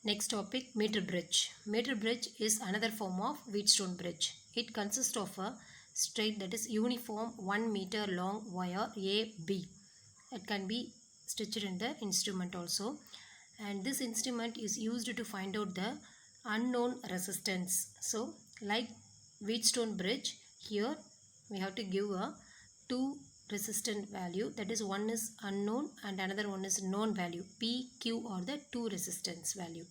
Next topic, meter bridge. Meter bridge is another form of Wheatstone bridge. It consists of a straight, that is uniform 1 meter long wire AB. It can be stitched in the instrument also, and this instrument is used to find out the unknown resistance. So like Wheatstone bridge, here we have to give a two resistant value, that is one is unknown and another one is known value. P, Q are the two resistance value.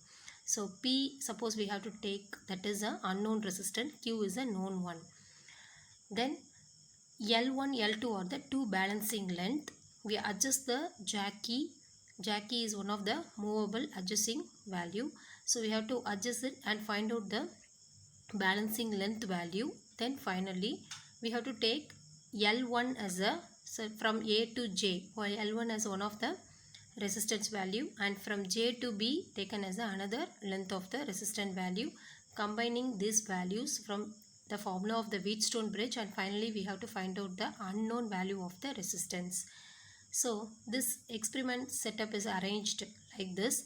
So P, suppose we have to take, that is a unknown resistant, Q is a known one. Then L1, L2 are the two balancing length. We adjust the jack key. Jack key is one of the movable adjusting value. So we have to adjust it and find out the balancing length value. Then finally we have to take L1 as a, so from A to J, while L1 as one of the resistance value, and from J to B taken as another length of the resistant value. Combining these values from the formula of the Wheatstone bridge, and finally we have to find out the unknown value of the resistance. So this experiment setup is arranged like this.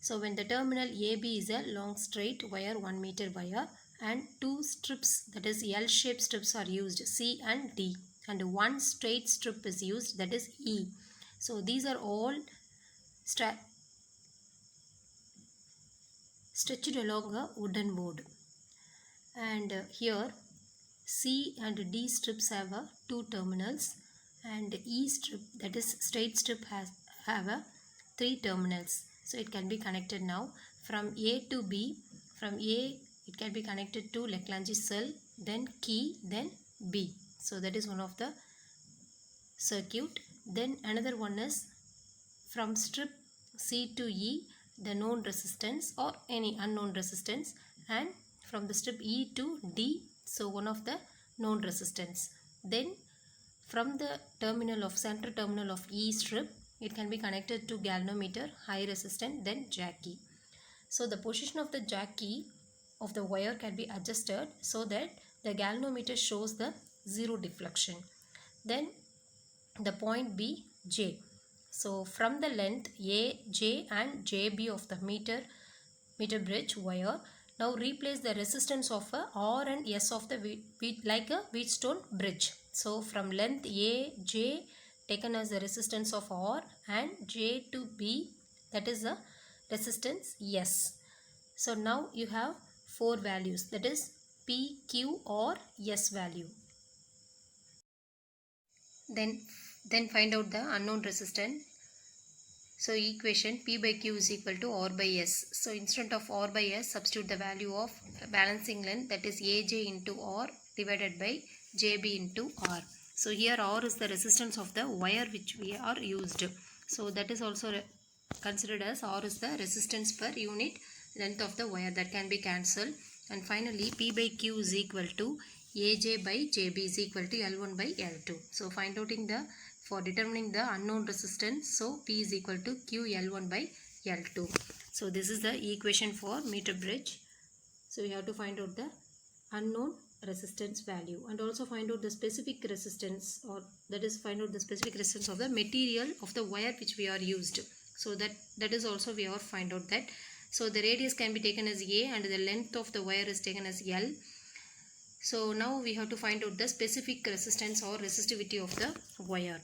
So when the terminal AB is a long straight wire, 1 meter wire, and two strips, that is L-shaped strips are used, C and D, and one straight strip is used, that is E. So these are all stretched along a wooden board, and here C and D strips have two terminals, and E strip, that is straight strip, have three terminals. So it can be connected now from A to B. From A it can be connected to Lagrange cell, then key, then B. So that is one of the circuit. Then another one is from strip C to E, the known resistance or any unknown resistance, and from the strip E to D, so one of the known resistance. Then from the terminal of center terminal of E strip, it can be connected to galvanometer, high resistance, then jack key. So the position of the jack key of the wire can be adjusted so that the galvanometer shows the zero deflection. Then the point B, J. So from the length A, J and JB of the meter bridge wire, now replace the resistance of a R and S of the like a Wheatstone bridge. So from length A, J taken as the resistance of R, and J to B, that is the resistance S. So now you have four values, that is P, Q or S value. Then find out the unknown resistance. So equation P by Q is equal to R by S. So instead of R by S, substitute the value of balancing length, that is AJ into R divided by JB into R. So here R is the resistance of the wire which we are used. So that is also considered as R is the resistance per unit length of the wire, that can be cancelled. And finally P by Q is equal to AJ by JB is equal to L1 by L2. So find out for determining the unknown resistance, so P is equal to QL1 by L2. So this is the equation for meter bridge. So we have to find out the unknown resistance value, and also find out the specific resistance, or that is find out the specific resistance of the material of the wire which we are used. So that is also we have find out that. So the radius can be taken as A and the length of the wire is taken as L. So now we have to find out the specific resistance or resistivity of the wire.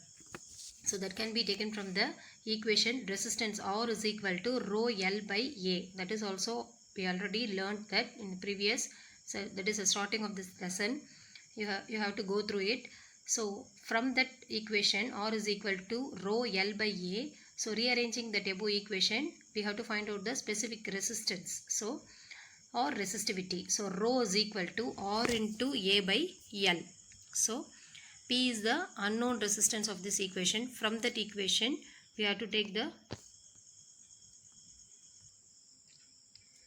So that can be taken from the equation resistance R is equal to rho L by A. That is also we already learned that in the previous. So that is the starting of this lesson. You have to go through it. So from that equation R is equal to rho L by A. So rearranging that above equation, we have to find out the specific resistance. So or resistivity. So rho is equal to R into A by L. So P is the unknown resistance of this equation. From that equation, we have to take the,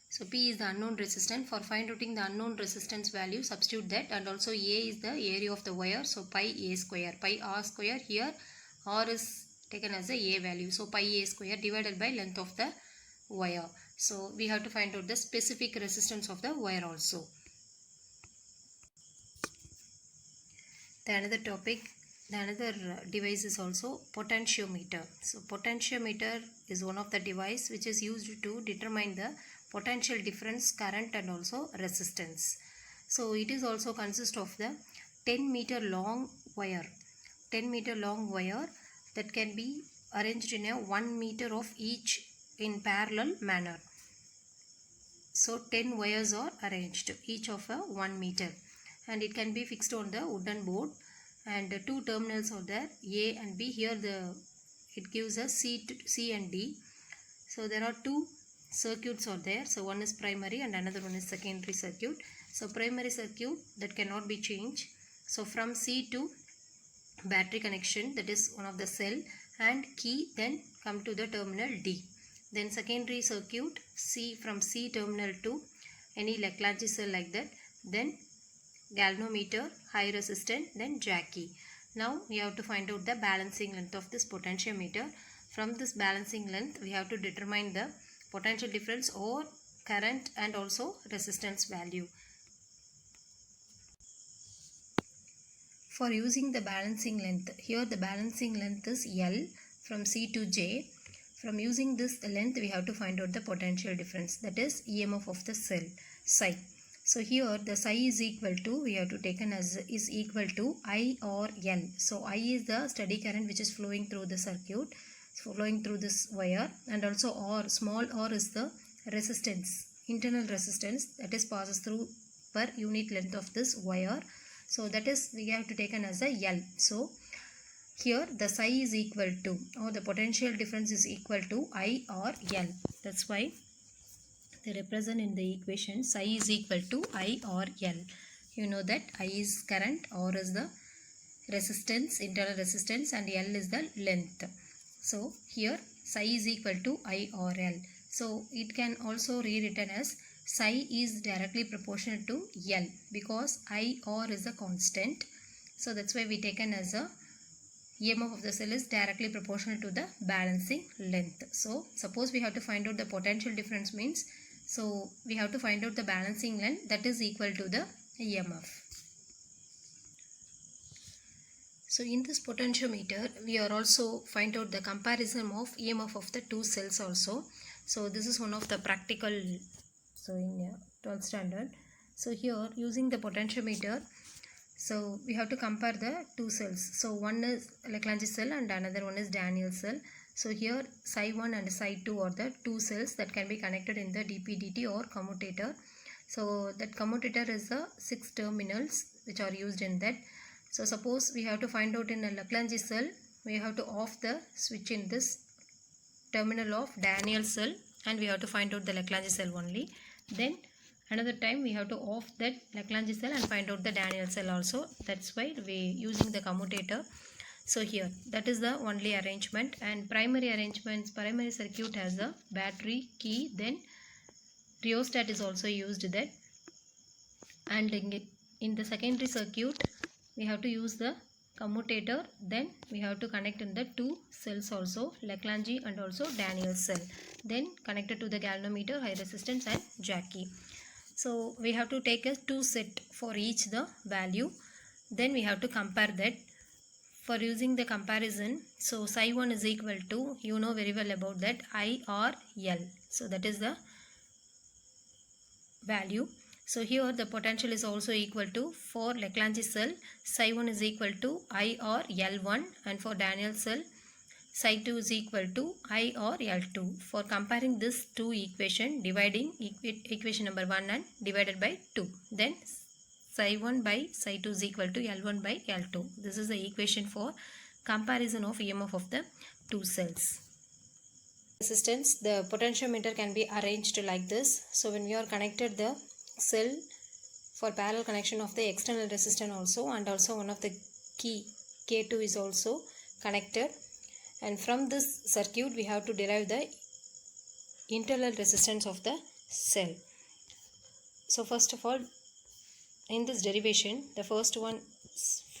so P is the unknown resistance. For finding out the unknown resistance value, substitute that, and also A is the area of the wire. So pi A square, pi R square. Here R is taken as the A value. So pi A square divided by length of the wire. So we have to find out the specific resistance of the wire also. The another topic, the another device is also potentiometer. So potentiometer is one of the device which is used to determine the potential difference current and also resistance. So it is also consist of the 10-meter long wire. 10-meter long wire that can be arranged in a 1 meter of each in parallel manner. So 10 wires are arranged, each of a 1 meter, and it can be fixed on the wooden board, and two terminals are there, A and B. Here it gives us C and D. So there are two circuits are there. So one is primary and another one is secondary circuit. So primary circuit that cannot be changed. So from C to battery connection, that is one of the cell and key, then come to the terminal D. Then secondary circuit, from C terminal to any Lagrange cell like that. Then galvanometer, high resistance, then jack key. Now we have to find out the balancing length of this potentiometer. From this balancing length, we have to determine the potential difference or current and also resistance value. For using the balancing length, here the balancing length is L from C to J. From using this length, we have to find out the potential difference, that is EMF of the cell, psi. So here the psi is equal to, we have to taken as is equal to I or L. So I is the steady current which is flowing through the circuit, flowing through this wire, and also R, small r is the resistance, internal resistance that is passes through per unit length of this wire. So that is we have to taken as a L. So here the psi is equal to, or the potential difference is equal to I or L. That's why they represent in the equation psi is equal to I or L. You know that I is current, R is the resistance, internal resistance, and L is the length. So here psi is equal to I or L. So it can also rewritten as psi is directly proportional to L because I or is a constant. So that's why we taken as a EMF of the cell is directly proportional to the balancing length. So suppose we have to find out the potential difference means, so we have to find out the balancing length that is equal to the EMF. So in this potentiometer, we are also find out the comparison of EMF of the two cells also. So this is one of the practical, so in 12th standard. So here using the potentiometer, so we have to compare the two cells. So one is Lagrange cell and another one is Daniell cell. So here psi 1 and psi 2 are the two cells that can be connected in the DP-DT or commutator. So that commutator is the 6 terminals which are used in that. So suppose we have to find out in a Lagrange cell, we have to off the switch in this terminal of Daniell cell and we have to find out the Lagrange cell only. Then another time we have to off that Lagrange cell and find out the Daniell cell also. That's why we using the commutator. So here that is the only arrangement, and primary arrangements, primary circuit has a battery, key, then rheostat is also used there, and in the secondary circuit we have to use the commutator, then we have to connect in the two cells also, Lagrange and also Daniell cell, then connected to the galvanometer, high resistance, and jack key. So we have to take a two set for each the value, then we have to compare that. For using the comparison, so psi 1 is equal to, you know very well about that, I or L. So that is the value. So here the potential is also equal to, for Lagrange cell psi 1 is equal to I or L1, and for Daniell cell psi 2 is equal to I or L2. For comparing this two equation, dividing equation number 1 and divided by 2, then psi 1 by psi 2 is equal to L1 by L2. This is the equation for comparison of EMF of the two cells. Resistance, the potentiometer can be arranged like this. So when we are connected the cell, for parallel connection of the external resistance also, and also one of the key K2 is also connected, and from this circuit we have to derive the internal resistance of the cell. So first of all, in this derivation, the first one,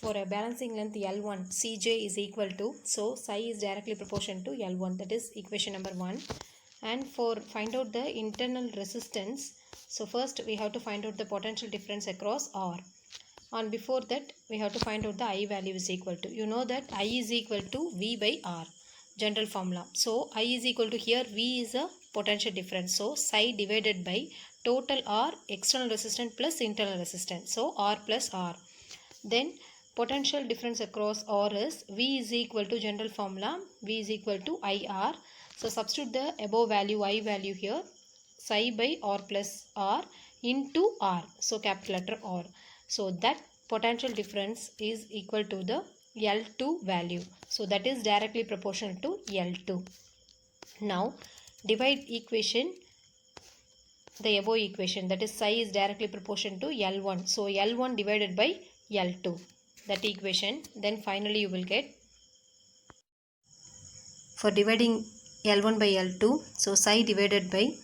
for a balancing length L1, Cj is equal to, so psi is directly proportional to L1, that is equation number 1. And for find out the internal resistance, so first we have to find out the potential difference across R. And before that, we have to find out the I value is equal to. You know that I is equal to V by R, general formula. So I is equal to, here V is a potential difference. So psi divided by total R external resistance plus internal resistance. So R plus R. Then potential difference across R is V is equal to, general formula, V is equal to IR. So substitute the above value, I value here, psi by R plus R into R. So capital letter R. So that potential difference is equal to the L2 value. So that is directly proportional to L2. Now divide equation, the above equation, that is psi is directly proportional to L1. So L1 divided by L2, that equation. Then finally you will get, for dividing L1 by L2, so psi divided by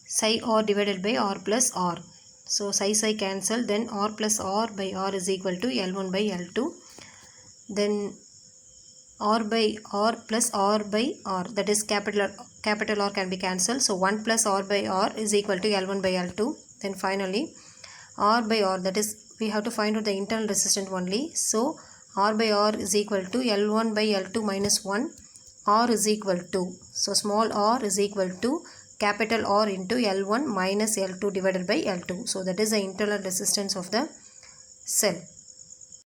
psi R divided by R plus R. So psi cancel, then R plus R by R is equal to L1 by L2. Then R by R plus R by R, that is capital R can be cancelled. So 1 plus R by R is equal to L1 by L2. Then finally R by R, that is we have to find out the internal resistance only. So R by R is equal to L1 by L2 minus 1. R is equal to, so small r is equal to capital R into L1 minus L2 divided by L2. So that is the internal resistance of the cell.